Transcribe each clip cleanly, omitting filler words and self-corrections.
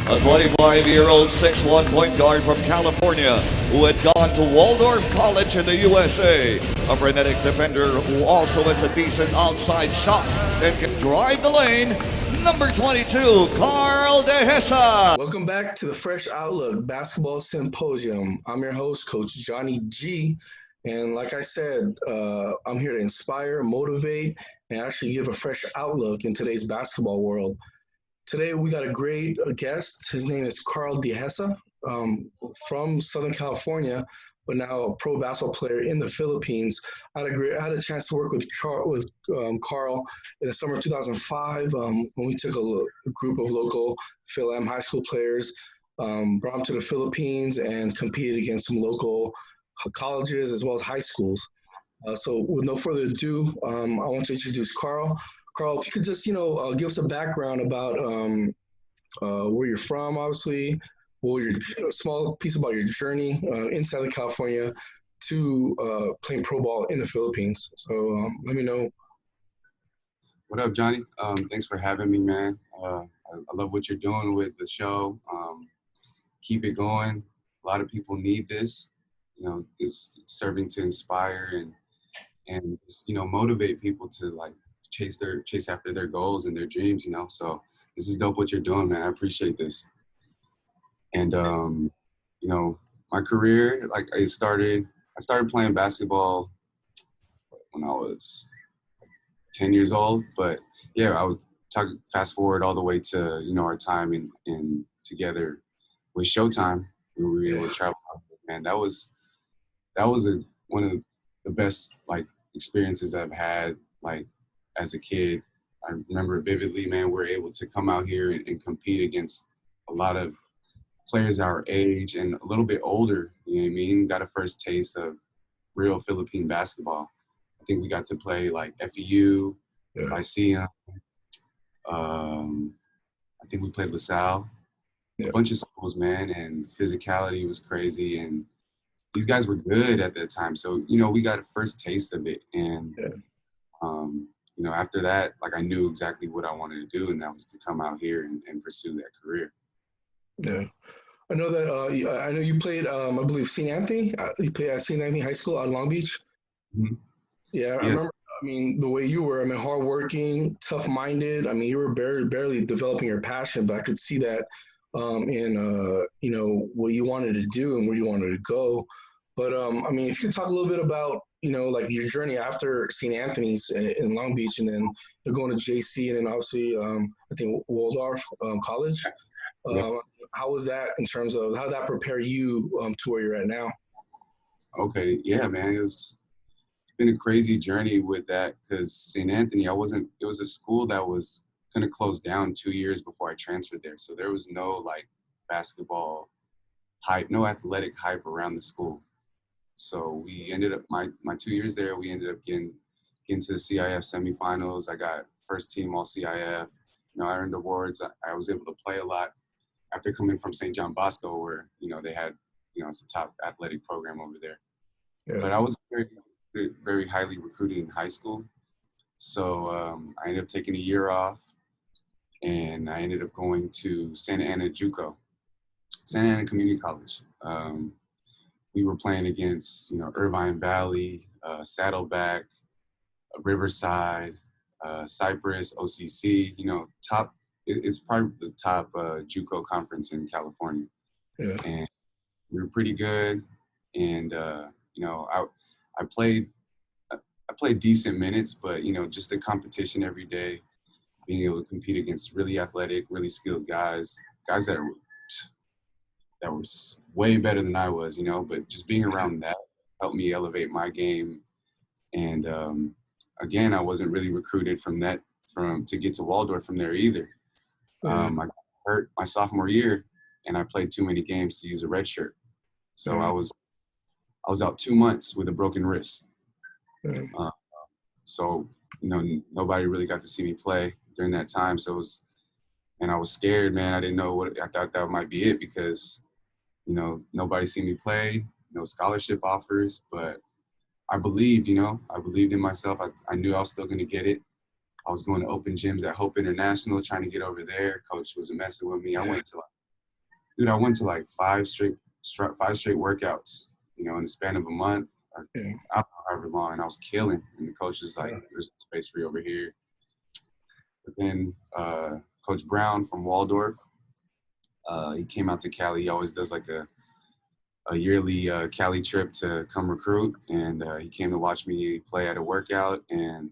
a 25-year-old 6'1" point guard from California who had gone to Waldorf College in the USA. A frenetic defender who also has a decent outside shot and can drive the lane. Number 22, Karl Dehesa. Welcome back to the Fresh Outlook Basketball Symposium. I'm your host, Coach Johnny G. And like I said, I'm here to inspire, motivate, and actually give a fresh outlook in today's basketball world. Today, we got a great guest. His name is Karl Dehesa from Southern California, but now a pro basketball player in the Philippines. I had a chance to work with Karl in the summer of 2005 when we took a group of local Phil-Am high school players, brought them to the Philippines and competed against some local colleges as well as high schools. So with no further ado, I want to introduce Karl. Karl, if you could just, give us a background about where you're from, obviously, a small piece about your journey in Southern California to playing pro ball in the Philippines. So let me know. What up, Johnny? Thanks for having me, man. I love what you're doing with the show. Keep it going. A lot of people need this. It's serving to inspire and just, motivate people to chase after their goals and their dreams. So this is dope what you're doing, man. I appreciate this. And my career, I started playing basketball when I was 10 years old. But yeah, I would fast forward all the way to our time in together with Showtime. We were able to travel. Man, that was one of the best experiences I've had as a kid. I remember vividly, man. We're able to come out here and compete against a lot of players our age and a little bit older. You know what I mean? Got a first taste of real Philippine basketball. I think we got to play FEU, Lyceum. I think we played LaSalle. A bunch of schools, man, and physicality was crazy, and these guys were good at that time. So, we got a first taste of it. And, after that, I knew exactly what I wanted to do, and that was to come out here and pursue that career. Yeah. I know that, I know you played, I believe, St. Anthony. You played at St. Anthony High School out in Long Beach. Mm-hmm. Yeah, I remember, the way you were, hardworking, tough-minded. You were barely developing your passion, but I could see that in, what you wanted to do and where you wanted to go. But, if you could talk a little bit about, your journey after St. Anthony's in Long Beach, and then you're going to JC, and then obviously, I think Waldorf College. How was that in terms of how that prepare you to where you're at now? Okay, yeah, man, it's been a crazy journey with that because St. Anthony, it was a school that was going to close down 2 years before I transferred there. So there was no basketball hype, no athletic hype around the school. So we ended up, my 2 years there, we ended up getting to the CIF semifinals. I got first team all CIF. I earned awards. I was able to play a lot after coming from St. John Bosco, where, they had, it's a top athletic program over there. Yeah. But I was very, very highly recruited in high school. So I ended up taking a year off, and I ended up going to Santa Ana JUCO, Santa Ana Community College. We were playing against, Irvine Valley, Saddleback, Riverside, Cypress, OCC, top. It's probably the top JUCO conference in California. Yeah. And we were pretty good. And, I played decent minutes, but, just the competition every day, being able to compete against really athletic, really skilled guys that were way better than I was, but just being around that helped me elevate my game. And, again, I wasn't really recruited to get to Waldorf from there either. I got hurt my sophomore year, and I played too many games to use a red shirt. So I was out 2 months with a broken wrist. So nobody really got to see me play during that time. So I was scared, man. I didn't know I thought that might be it because, nobody seen me play, no scholarship offers, but I believed in myself. I knew I was still going to get it. I was going to open gyms at Hope International, trying to get over there. Coach wasn't messing with me. I went to Dude, I went to like five straight workouts, you know, in the span of a month, or Yeah. I don't know, however long, and I was killing. And the coach was like, Yeah. "There's space for you over here." But then Coach Brown from Waldorf, he came out to Cali. He always does like a yearly Cali trip to come recruit, and he came to watch me play at a workout, and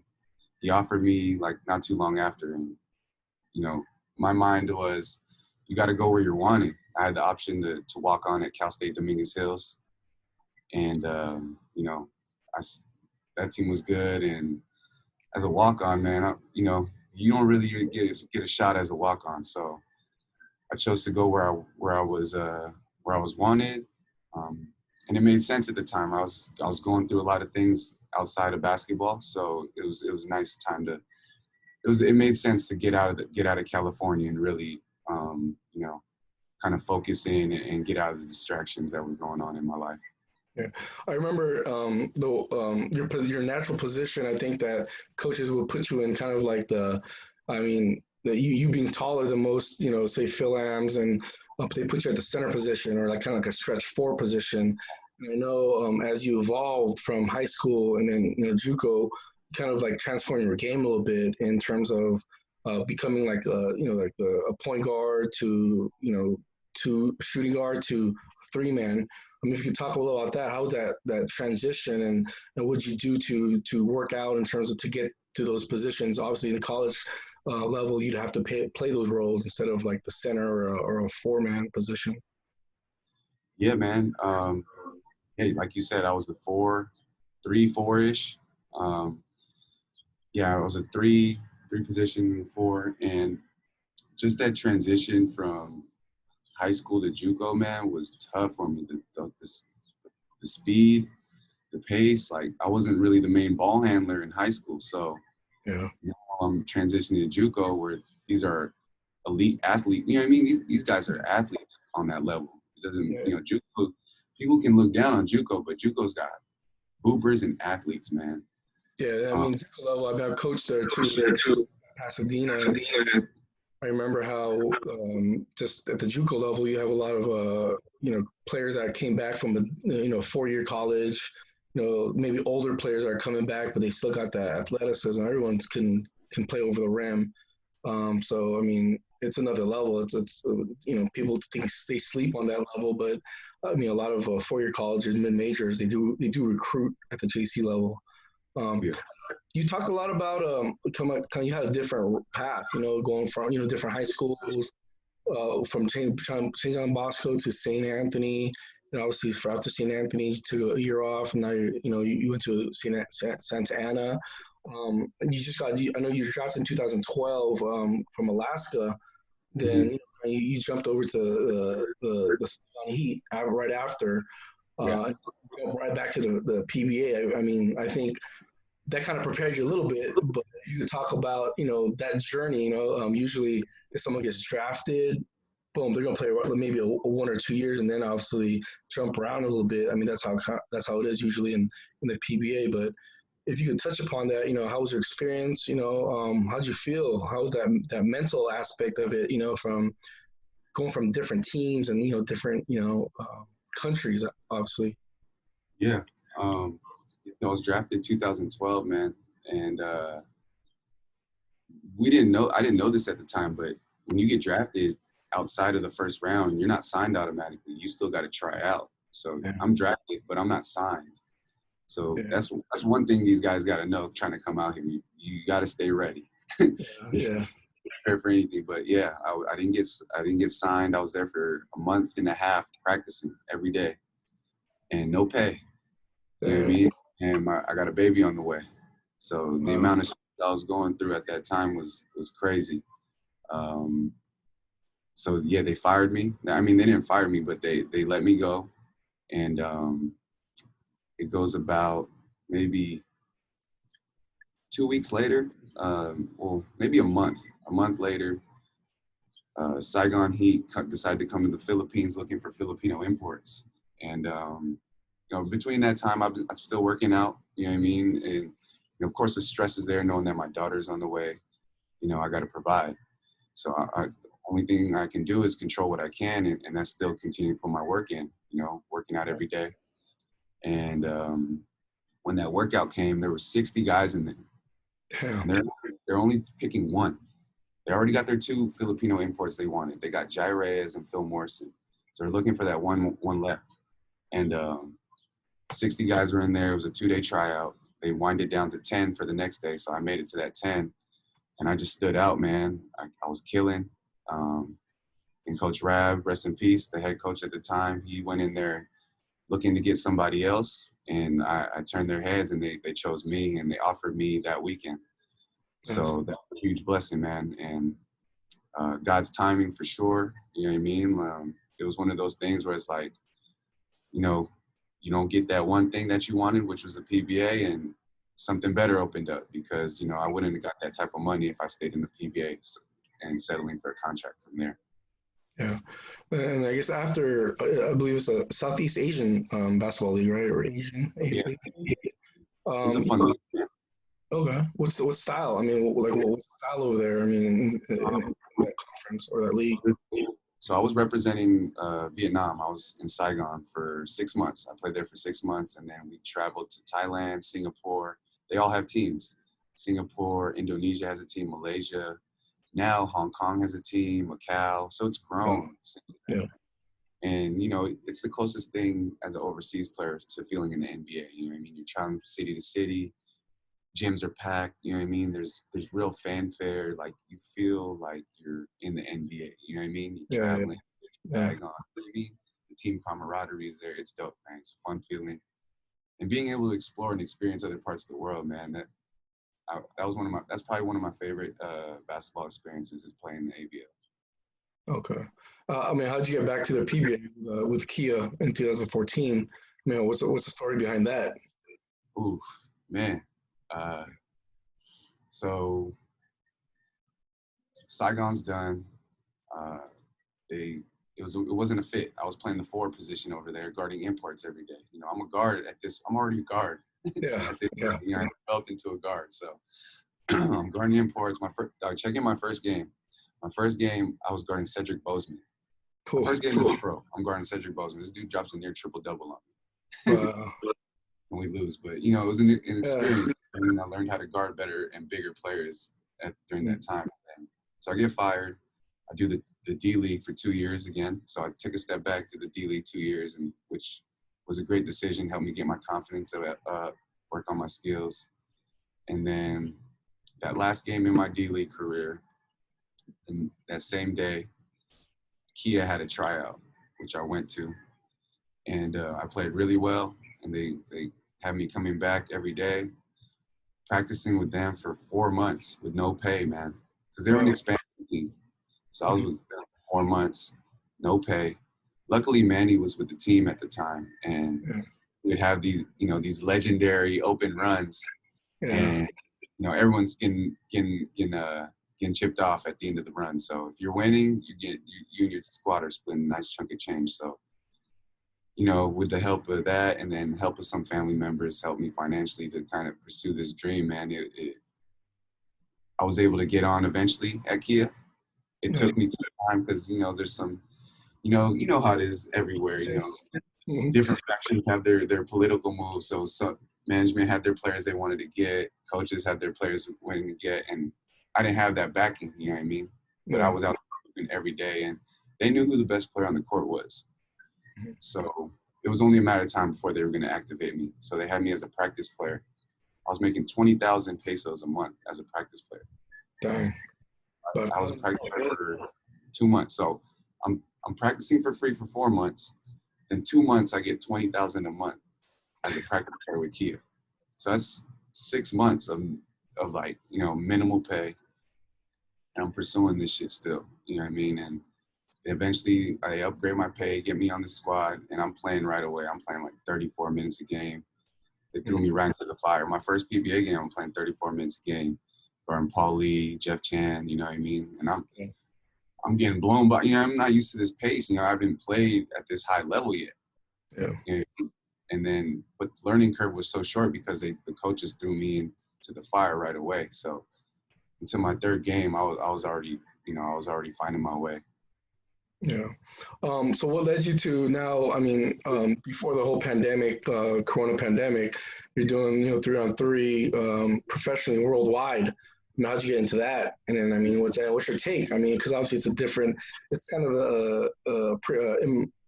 he offered me like not too long after, and you know, my mind was, you got to go where you're wanted. I had the option to walk on at Cal State Dominguez Hills, and you know, that team was good, and as a walk on, man, you know, you don't really get a shot as a walk on, so I chose to go where I was wanted, and it made sense at the time. I was going through a lot of things outside of basketball, so it was a nice time to. It made sense to get out of California and really, you know, kind of focus in and get out of the distractions that were going on in my life. Yeah, I remember your natural position. I think that coaches will put you in kind of like I mean, you being taller than most, you know, say Phil Ams, and they put you at the center position or like kind of like a stretch four position. And I know as you evolved from high school and then JUCO, kind of like transforming your game a little bit in terms of becoming like a point guard to to shooting guard to three man. I mean, if you could talk a little about that, how was that transition, and what did you do to work out in terms of to get to those positions? Obviously, in the college level, you'd have to play those roles instead of like the center or a four-man position. Yeah, man. Hey, like you said, I was the 4-ish. Yeah, I was a three position four, and just that transition from high school to JUCO, man, was tough for me. The speed, the pace. Like, I wasn't really the main ball handler in high school, so Yeah, you know, I'm transitioning to JUCO where these are elite athletes. You know what I mean? These guys are athletes on that level. It doesn't, yeah, you know, JUCO. People can look down on JUCO, but JUCO's got hoopers and athletes, man. yeah. I Um, mean, JUCO level, I've coached there too, Pasadena. I remember how just at the JUCO level, you have a lot of players that came back from a 4-year college. You know, maybe older players are coming back, but they still got that athleticism. Everyone can play over the rim. So I mean, it's another level. It's people think they sleep on that level, but I mean, a lot of 4-year colleges, mid majors, they do recruit at the JC level. Um, yeah. you talked a lot about you had a different path, going from different high schools, from St. John Bosco to St. Anthony. And obviously, for after St. Anthony, you took a year off, and now you went to Santa Ana. And I know you were drafted in 2012 from Alaska. Mhm. Then you jumped over to the Heat right after, Yeah. right back to the PBA. I mean, I think that kind of prepared you a little bit. But if you could talk about, that journey, usually if someone gets drafted, boom, they're gonna play maybe a 1 or 2 years, and then obviously jump around a little bit. I mean, that's how it is usually in the PBA. But if you could touch upon that, how was your experience? How did you feel? How was that mental aspect of it? From going from different teams and different countries, obviously. Yeah. Um, I was drafted 2012, man, and I didn't know this at the time, but when you get drafted outside of the first round, you're not signed automatically. You still got to try out. So Yeah, I'm drafted, but I'm not signed. So yeah, that's one thing these guys got to know trying to come out here. You got to stay ready. yeah. Prepare for anything. But yeah, I didn't get signed. I was there for a month and a half practicing every day, and no pay. You know what I Yeah. mean? And I got a baby on the way. So the Wow. amount of shit I was going through at that time was crazy. Um, so yeah, they fired me. I mean, they didn't fire me, but they let me go. And it goes about maybe 2 weeks later, well, maybe a month. A month later, Saigon Heat decided to come to the Philippines looking for Filipino imports. And between that time, I'm still working out. You know what I mean? And of course, the stress is there, knowing that my daughter's on the way. I got to provide. So only thing I can do is control what I can, and that's still continue to put my work in, working out every day. And when that workout came, there were 60 guys in there, Damn. and they're only picking one. They already got their 2 Filipino imports they wanted. They got Jai Reyes and Phil Morrison, so they're looking for that one left. And 60 guys were in there. It was a 2-day tryout. They wind it down to 10 for the next day, so I made it to that 10, and I just stood out, man. I was killing. And Coach Rab, rest in peace, the head coach at the time, he went in there looking to get somebody else, and I turned their heads, and they chose me, and they offered me that weekend. So that was a huge blessing, man. And God's timing for sure. You know what I mean? It was one of those things where it's like, you don't get that one thing that you wanted, which was a PBA, and something better opened up, because, I wouldn't have got that type of money if I stayed in the PBA and settling for a contract from there. Yeah. And I guess after, I believe it's a Southeast Asian basketball league, right? Or Asian. Yeah. It's a fun league. Okay. What style? I mean, what's the style over there? I mean, in that conference or that league? So I was representing Vietnam. I was in Saigon for 6 months. I played there for 6 months, and then we traveled to Thailand, Singapore. They all have teams. Singapore, Indonesia has a team, Malaysia. Now Hong Kong has a team, Macau. So it's grown. Yeah. And, it's the closest thing as an overseas player to feeling in the NBA. You know what I mean? You're traveling city to city. Gyms are packed. You know what I mean? There's real fanfare. Like, you feel like you're in the NBA. You know what I mean? You're traveling. Bag on. You know what I mean? The team camaraderie is there. It's dope, man. It's a fun feeling. And being able to explore and experience other parts of the world, man, that's probably one of my favorite basketball experiences, is playing the ABL. Okay. I mean, how did you get back to the PBA with Kia in 2014? I mean, what's the story behind that? Oof, man. So Saigon's done. It wasn't a fit. I was playing the forward position over there, guarding imports every day. I'm a guard at this. I'm already a guard. Yeah. I developed into a guard. So I'm guarding imports. Check in my first game. My first game, I was guarding Cedric Bozeman. Cool. My first game as a pro, I'm guarding Cedric Bozeman. This dude drops a near triple-double on me. Wow. And we lose. But, it was an experience. I learned how to guard better and bigger players during that time. And so I get fired. I do the D-League for 2 years again. So I took a step back to the D-League 2 years, and which was a great decision, helped me get my confidence up, work on my skills. And then that last game in my D-League career, and that same day, Kia had a tryout, which I went to. And I played really well, and they had me coming back every day, practicing with them for 4 months with no pay, man, because they were an expansion team. So I was with them for 4 months, no pay. Luckily, Manny was with the team at the time, and we'd have these legendary open runs, and everyone's getting chipped off at the end of the run. So if you're winning, you and your squad are splitting a nice chunk of change. So, with the help of that, and then help of some family members helped me financially to kind of pursue this dream, man. I was able to get on eventually at Kia. It took me time because, there's some, you know how it is everywhere, different factions have their political moves. So management had their players they wanted to get, coaches had their players wanting to get, and I didn't have that backing, you know what I mean? But I was out every day, and they knew who the best player on the court was. So it was only a matter of time before they were going to activate me. So they had me as a practice player. I was making 20,000 pesos a month as a practice player. Dang. I was a practice player for 2 months. So I'm practicing for free for 4 months. In 2 months, I get 20,000 a month as a practice player with Kia. So that's 6 months of like, minimal pay. And I'm pursuing this shit still, you know what I mean? And eventually I upgrade my pay, get me on the squad, and I'm playing right away. I'm playing like 34 minutes a game. They threw me right into the fire. My first PBA game, I'm playing 34 minutes a game. Guarding Paul Lee, Jeff Chan, you know what I mean? And I'm getting blown by, I'm not used to this pace. I haven't played at this high level yet. Yeah. And then, but the learning curve was so short because the coaches threw me into the fire right away. So until my third game, I was already I was already finding my way. Yeah. So what led you to now? I mean, before the whole pandemic, Corona pandemic, you're doing 3-on-3 professionally worldwide. I mean, how'd you get into that? And then, I mean, what's your take? I mean, because obviously it's kind of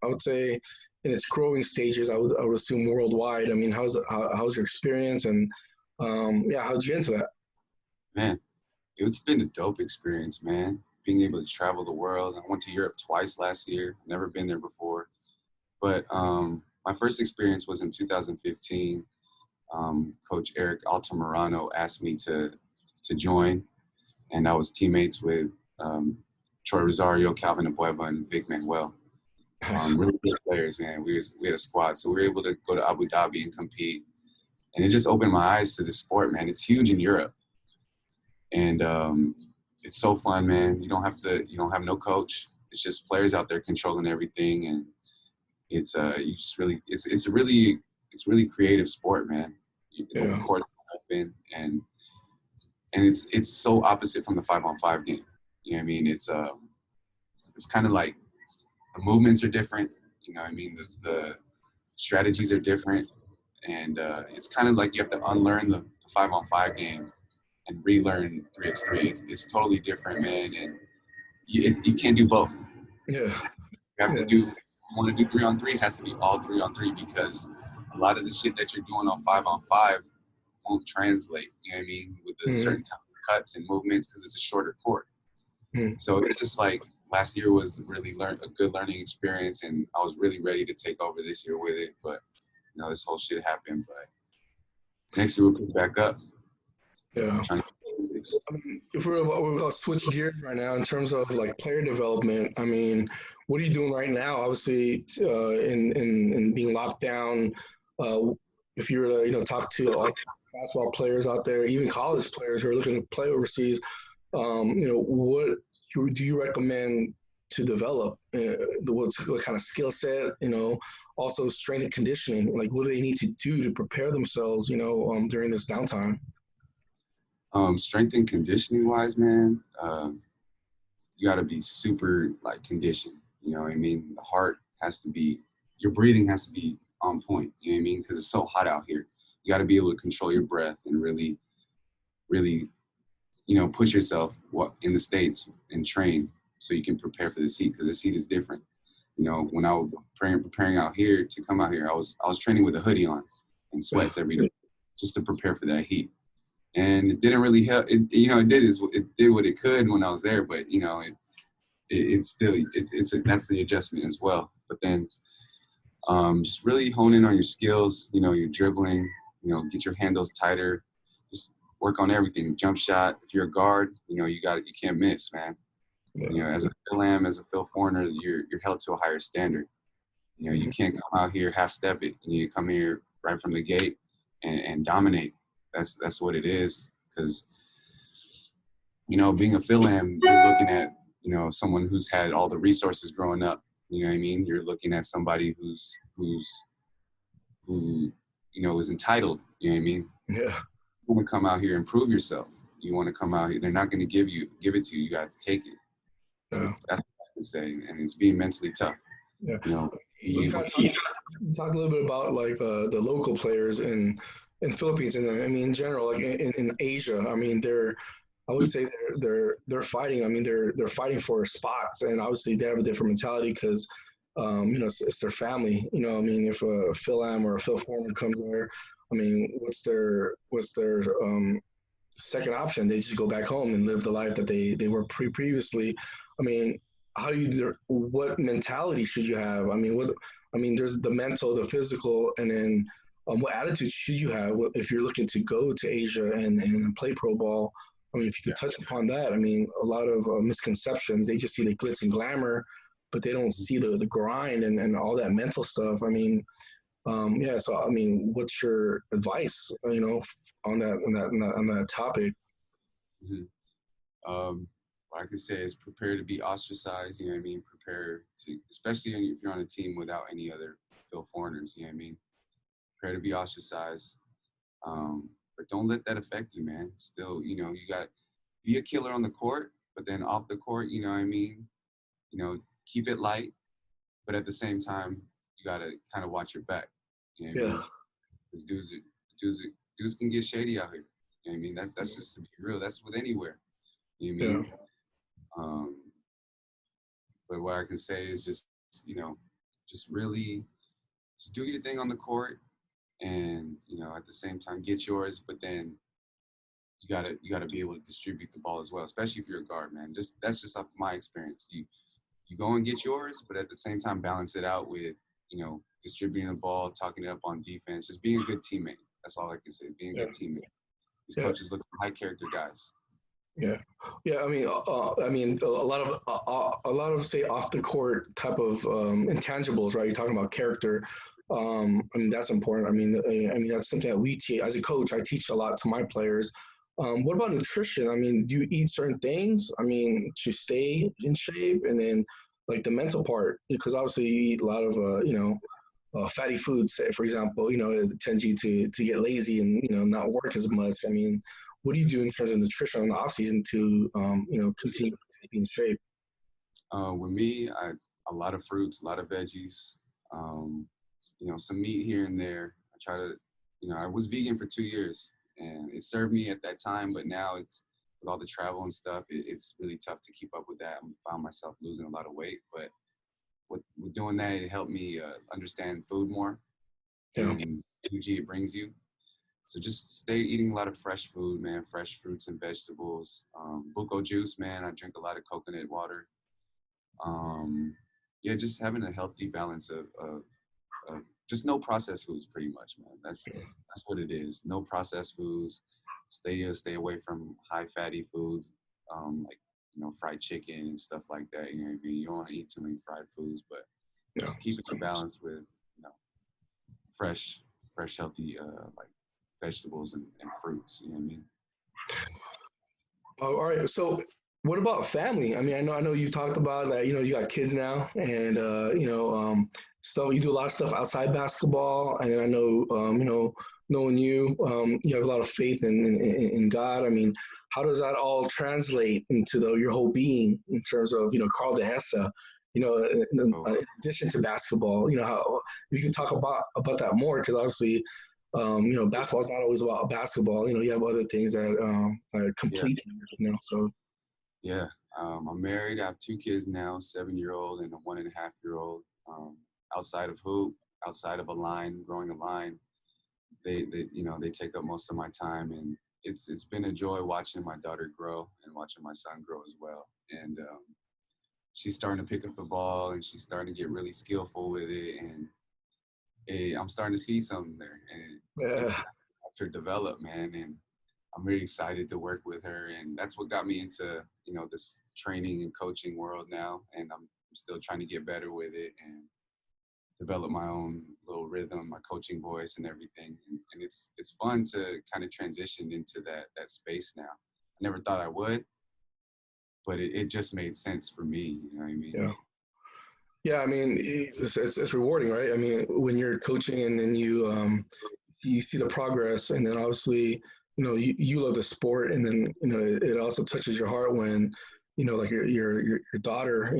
I would say in its growing stages. I would assume worldwide. I mean, how's your experience? And yeah, how'd you get into that? Man, it's been a dope experience, man. Being able to travel the world. I went to Europe twice last year. Never been there before. But my first experience was in 2015. Coach Eric Altamirano asked me to join, and I was teammates with Troy Rosario, Calvin Abueva, and Vic Manuel. Really good players, man. We had a squad, so we were able to go to Abu Dhabi and compete, and it just opened my eyes to the sport, man. It's huge in Europe, and it's so fun, man. You don't have no coach. It's just players out there controlling everything, and it's really creative sport, man. The Yeah. court open, and it's so opposite from the 5-on-5 game. You know what I mean? It's kind of like the movements are different. You know what I mean? The strategies are different, and it's kind of like you have to unlearn the 5-on-5 game and relearn 3x3. It's totally different, man, and you can't do both. Yeah. You have to do. If you want to do 3-on-3, it has to be all 3-on-3 because a lot of the shit that you're doing on 5-on-5 won't translate. You know what I mean? With the Mm-hmm. certain type of cuts and movements because it's a shorter court. Mm-hmm. So it's just like last year was really a good learning experience, and I was really ready to take over this year with it. But this whole shit happened. But next year we'll pick back up. Yeah. I mean, if we're going to switch gears right now in terms of like player development, I mean, what are you doing right now? Obviously, in being locked down, if you were to talk to all basketball players out there, even college players who are looking to play overseas, what do you recommend to develop? What kind of skill set? Also strength and conditioning. Like, what do they need to do to prepare themselves? During this downtime. Strength and conditioning wise, man, you got to be super like conditioned. You know what I mean? The heart has to be, your breathing has to be on point. You know what I mean? Because it's so hot out here. You got to be able to control your breath and really, really, push yourself in the States and train so you can prepare for this heat because this heat is different. When I was preparing out here to come out here, I was training with a hoodie on and sweats every day just to prepare for that heat. And it didn't really help. It did what it could when I was there, but it's still that's the adjustment as well. But then just really hone in on your skills. Your dribbling. Get your handles tighter. Just work on everything. Jump shot. If you're a guard, you can't miss, man. Yeah. As a as a Phil Foreigner, you're held to a higher standard. You can't come out here half step it. You need to come here right from the gate and dominate. That's what it is. Because being a Phil-Am, you're looking at someone who's had all the resources growing up. You know what I mean? You're looking at somebody who is entitled. You know what I mean? Yeah. You want to come out here and prove yourself. You want to come out here. They're not going to give it to you. You got to take it. So that's what I can say. And it's being mentally tough. Yeah. You talk a little bit about like the local players in Philippines and I mean in general, like in Asia. I mean I would say they're fighting. I mean they're fighting for spots, and obviously they have a different mentality because it's their family. I mean if a Phil Am or a Phil Foreman comes there, I mean what's their second option? They just go back home and live the life that they were previously. I mean, what mentality should you have? I mean, there's the mental, the physical, and then what attitude should you have if you're looking to go to Asia and play pro ball? I mean, if you could touch upon that. I mean, a lot of misconceptions. They just see the glitz and glamour, but they don't see the grind and all that mental stuff. I mean, So I mean, what's your advice? On that topic. Mm-hmm. What I can say is prepare to be ostracized. You know what I mean? Prepare to, especially if you're on a team without any other Phil foreigners. You know what I mean? Prepare to be ostracized. But don't let that affect you, man. Still, you got be a killer on the court, but then off the court, you know what I mean? You know, keep it light, but at the same time, you gotta kind of watch your back. You know what I Yeah. mean? Because dudes, dudes can get shady out here. You know what I mean? That's just to be real. That's with anywhere. You know what I Yeah. mean? Um, but what I can say is just, you know, just really just do your thing on the court, and you know, at the same time get yours, but then you gotta be able to distribute the ball as well, especially if you're a guard, man. Just that's just off my experience. You go and get yours, but at the same time balance it out with, you know, distributing the ball, talking it up on defense, just being a good teammate. That's all I can say. Being a Yeah. good teammate. These Yeah. coaches look for high character guys. Yeah, yeah. I mean, a lot of say off the court type of intangibles, right? You're talking about character. I mean, that's important. I mean, that's something that we teach as a coach. I teach a lot to my players. What about nutrition? I mean, do you eat certain things? I mean, to stay in shape, and then like the mental part, because obviously you eat a lot of fatty foods, for example, it tends you to get lazy and, not work as much. I mean, what do you do in terms of nutrition in the off season to, continue to be in shape? With me, a lot of fruits, a lot of veggies, um, you know, some meat here and there. I try to, you know, I was vegan for 2 years, and it served me at that time, but now it's with all the travel and stuff, it's really tough to keep up with that. I found myself losing a lot of weight, but with doing that, it helped me understand food more Yeah. and energy it brings you. So just stay eating a lot of fresh food, man, fresh fruits and vegetables. Buko juice, man. I drink a lot of coconut water. Yeah, just having a healthy balance of just no processed foods, pretty much, man. That's what it is. No processed foods. Stay away from high fatty foods, like, you know, fried chicken and stuff like that. You know what I mean? You don't want to eat too many fried foods, but Yeah. just keeping a balance with, you know, fresh, healthy, like vegetables and fruits. You know what I mean? Oh, all right. So, what about family? I mean, I know you talked about that. You got kids now, and so you do a lot of stuff outside basketball. And I know, knowing you, you have a lot of faith in God. I mean, how does that all translate into your whole being in terms of Karl Dehesa? In addition to basketball, how you can talk about that more, because obviously basketball is not always about basketball. You have other things that are Yeah. complete. So Yeah. I'm married. I have 2 kids now, 7-year-old and a 1.5-year-old. Outside of hoop, outside of Align, growing Align, they take up most of my time, and it's been a joy watching my daughter grow and watching my son grow as well. And she's starting to pick up the ball, and she's starting to get really skillful with it, and I'm starting to see something there, and it's yeah, nice to her develop, man. And I'm really excited to work with her, and that's what got me into, you know, this training and coaching world now. And I'm still trying to get better with it and develop my own little rhythm, my coaching voice, and everything. And it's fun to kind of transition into that space now. I never thought I would, but it just made sense for me. You know what I mean? yeah. Yeah, I mean, it's rewarding, right? I mean, when you're coaching and then you see the progress, and then obviously, you love the sport, and then it also touches your heart when like your daughter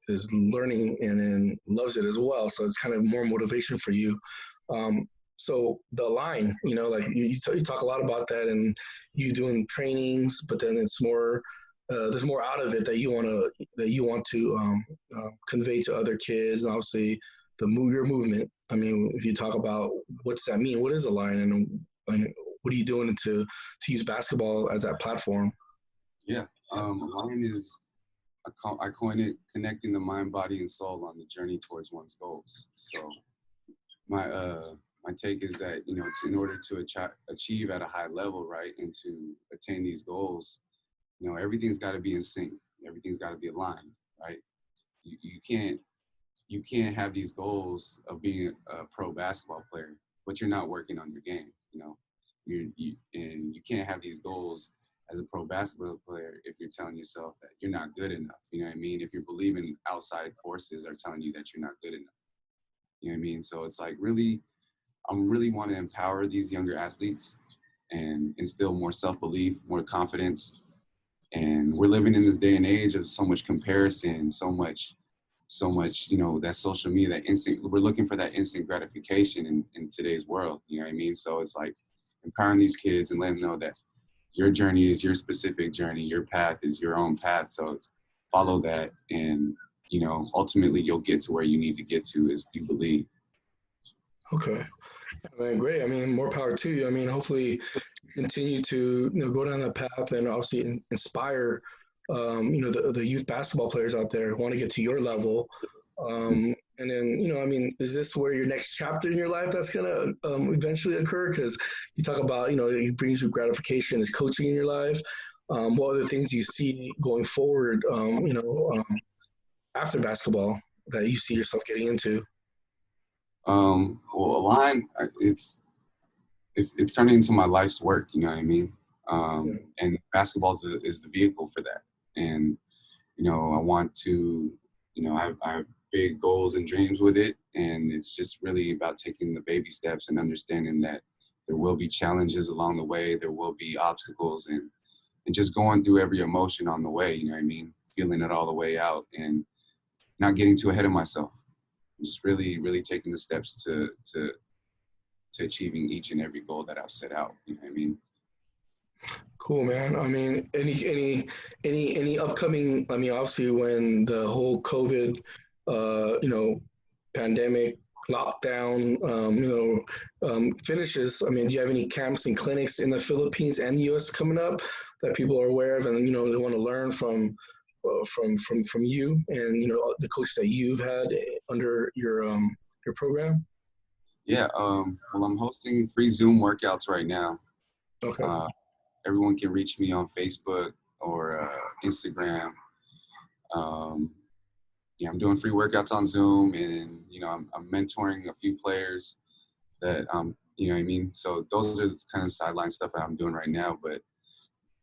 is learning and then loves it as well. So it's kind of more motivation for you. So the line, like you talk a lot about that, and you doing trainings, but then it's more. There's more out of it that you want to convey to other kids, and obviously your movement. I mean, if you talk about what's that mean, what is a line, and what are you doing to use basketball as that platform? Yeah. Align is, I coined it, connecting the mind, body, and soul on the journey towards one's goals. So my take is that, you know, in order to achieve at a high level, right, and to attain these goals, you know, everything's got to be in sync. Everything's got to be aligned, right? You can't have these goals of being a pro basketball player, but you're not working on your game. You know, and you can't have these goals as a pro basketball player if you're telling yourself that you're not good enough. You know what I mean? If you're believing outside forces are telling you that you're not good enough. You know what I mean? So it's like I'm really want to empower these younger athletes and instill more self-belief, more confidence, And we're living in this day and age of so much comparison, so much, that social media, that instant, we're looking for that instant gratification in today's world, you know what I mean? So it's like empowering these kids and letting them know that your journey is your specific journey, your path is your own path. So it's follow that, and, ultimately you'll get to where you need to get to if you believe. Okay. Man, great. I mean, more power to you. I mean, hopefully you continue to go down that path and obviously inspire the youth basketball players out there who want to get to your level. And then, I mean, is this where your next chapter in your life that's going to eventually occur? Because you talk about, it brings you gratification as coaching in your life. What other things do you see going forward, after basketball that you see yourself getting into? Well, Align, it's turning into my life's work, you know what I mean? And basketball is the vehicle for that. And, I want to, I have big goals and dreams with it. And it's just really about taking the baby steps and understanding that there will be challenges along the way. There will be obstacles, and just going through every emotion on the way, you know what I mean? Feeling it all the way out and not getting too ahead of myself. Just really, really taking the steps to achieving each and every goal that I've set out. You know what I mean? Cool, man. I mean, any upcoming? I mean, obviously, when the whole COVID, pandemic lockdown, finishes. I mean, do you have any camps and clinics in the Philippines and the U.S. coming up that people are aware of, and they want to learn from you and the coach that you've had under your program? Yeah. Well, I'm hosting free Zoom workouts right now. Okay. Everyone can reach me on Facebook or Instagram. I'm doing free workouts on Zoom, and I'm mentoring a few players that you know what I mean. So those are the kind of sideline stuff that I'm doing right now. But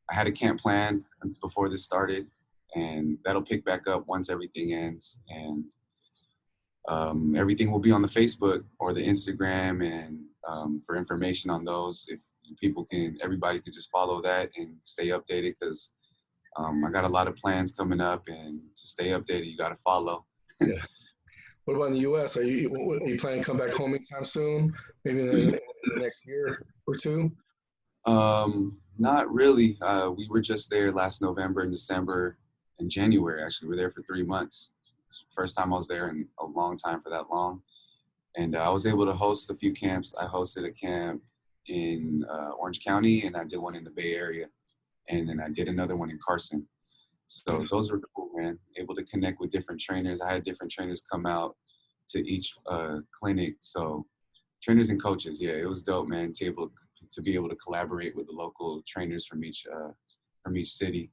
I had a camp plan before this started, and that'll pick back up once everything ends. And everything will be on the Facebook or the Instagram, and for information on those, if everybody can just follow that and stay updated, because I got a lot of plans coming up, and to stay updated, you got to follow. Yeah. What about in the U.S.? Are you planning to come back home anytime soon? Maybe in the next year or two? Not really. We were just there last November and December and January. Actually, we were there for 3 months. It's the first time I was there in a long time for that long. And I was able to host a few camps. I hosted a camp in Orange County, and I did one in the Bay Area. And then I did another one in Carson. So those were cool, man. Able to connect with different trainers. I had different trainers come out to each clinic. So trainers and coaches, yeah, it was dope, man, to be able to collaborate with the local trainers from each city.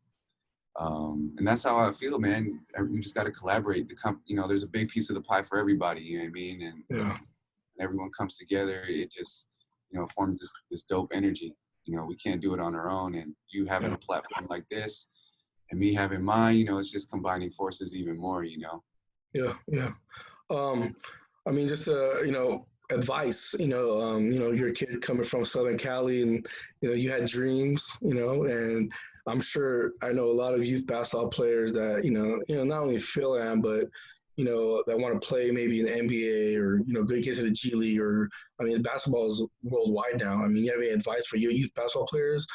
And that's how I feel, man. We just got to collaborate. There's a big piece of the pie for everybody, you know what I mean? And everyone comes together. It just, forms this dope energy. We can't do it on our own. And you having a platform like this and me having mine, it's just combining forces even more, Yeah. I mean, just advice. You're a kid coming from Southern Cali, and you had dreams. And I'm sure I know a lot of youth basketball players that not only Phil-Am, but that want to play maybe in the NBA or get to the G League, or I mean, basketball is worldwide now. I mean, you have any advice for your youth basketball players?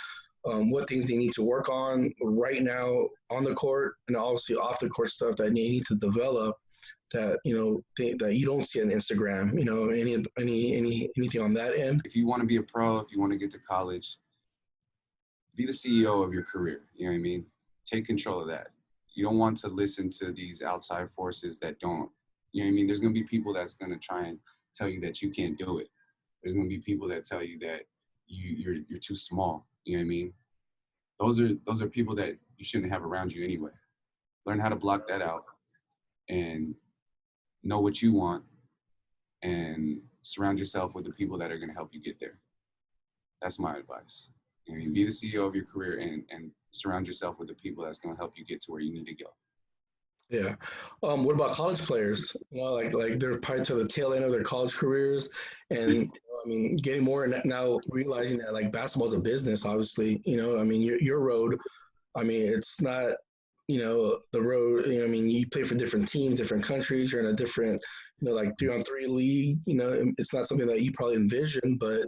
What things they need to work on right now on the court, and obviously off the court stuff that they need to develop that that you don't see on Instagram. Anything on that end? If you want to be a pro, if you want to get to college, be the CEO of your career. You know what I mean? Take control of that. You don't want to listen to these outside forces that don't. You know what I mean? There's going to be people that's going to try and tell you that you can't do it. There's going to be people that tell you that you're too small. You know what I mean? Those are people that you shouldn't have around you anyway. Learn how to block that out and know what you want, and surround yourself with the people that are going to help you get there. That's my advice. I mean, be the CEO of your career, and surround yourself with the people that's going to help you get to where you need to go. Yeah. What about college players? Like they're probably to the tail end of their college careers, and I mean, getting more now realizing that like basketball is a business. Obviously, I mean, your road I mean, it's not, the road. I mean, you play for different teams, different countries. You're in a different, like 3-on-3 league. It's not something that you probably envision, but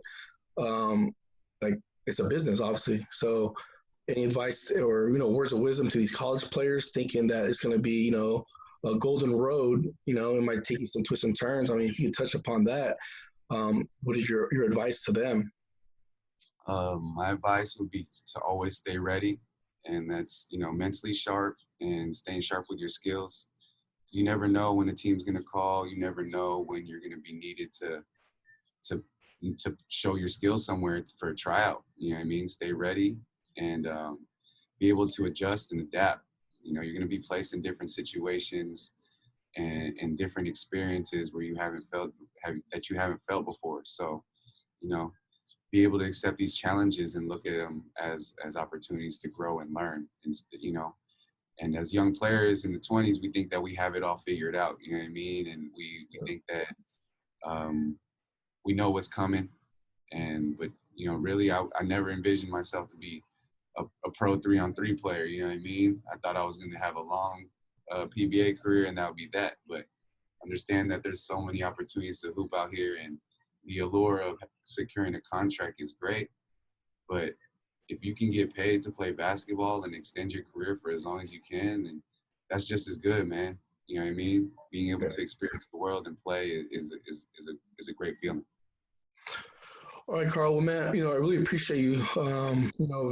like it's a business, obviously. So, any advice or words of wisdom to these college players thinking that it's going to be a golden road? It might take you some twists and turns. I mean, if you touch upon that, what is your advice to them? My advice would be to always stay ready, and that's mentally sharp and staying sharp with your skills. 'Cause you never know when the team's gonna call. You never know when you're gonna be needed to show your skills somewhere for a tryout. You know what I mean? Stay ready and be able to adjust and adapt. You're gonna be placed in different situations and different experiences where you haven't felt before. So, be able to accept these challenges and look at them as opportunities to grow and learn. And as young players in the 20s, we think that we have it all figured out. You know what I mean? And we think that we know what's coming. But really, I never envisioned myself to be a pro 3-on-3 player. You know what I mean? I thought I was going to have a long PBA career, and that would be that. But understand that there's so many opportunities to hoop out here, and the allure of securing a contract is great. But if you can get paid to play basketball and extend your career for as long as you can, then that's just as good, man. You know what I mean? Being able to experience the world and play is a great feeling. All right, Karl. Well, man, I really appreciate you,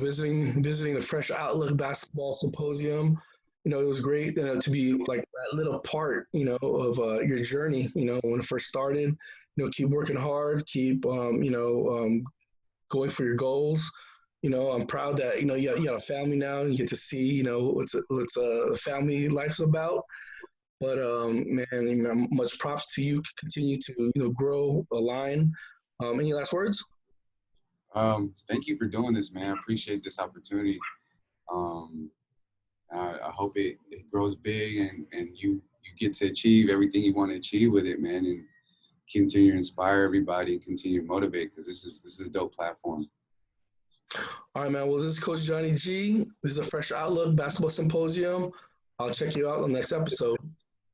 visiting the Fresh Outlook Basketball Symposium. It was great to be like that little part, of your journey. When it first started. Keep working hard. Keep, going for your goals. I'm proud that you got a family now. You get to see, what's a family life's about. But man, much props to you. Continue to grow, align. Any last words? Thank you for doing this, man. I appreciate this opportunity. I hope it grows big and you get to achieve everything you want to achieve with it, man, and continue to inspire everybody and continue to motivate, because this is a dope platform. All right, man. Well, this is Coach Johnny G. This is a Fresh Outlook Basketball Symposium. I'll check you out on the next episode.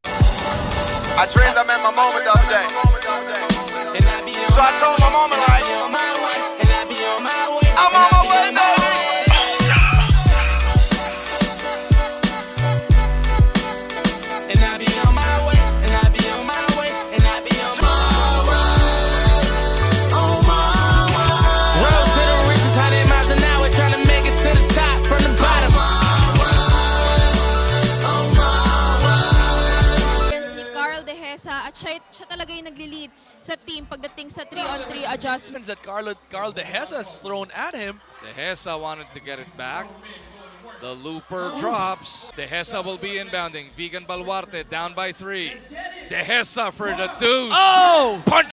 I dreamed I'm in my moment the other day. So I told my mama, like, I'm on my way, baby. And I be on my way, and I be on my way, and I be on my way, on my way. Road to the riches, 100 miles an hour, trying to make it to the top from the bottom. Ni Karl Dehesa at siya talaga yung nagli-lead sa team pagdating sa 3-on-3 adjustments that Karl Dehesa has thrown at him. Dehesa wanted to get it back. The looper drops. Dehesa will be inbounding. Vegan Baluarte down by 3. Dehesa for the deuce. Oh! Punch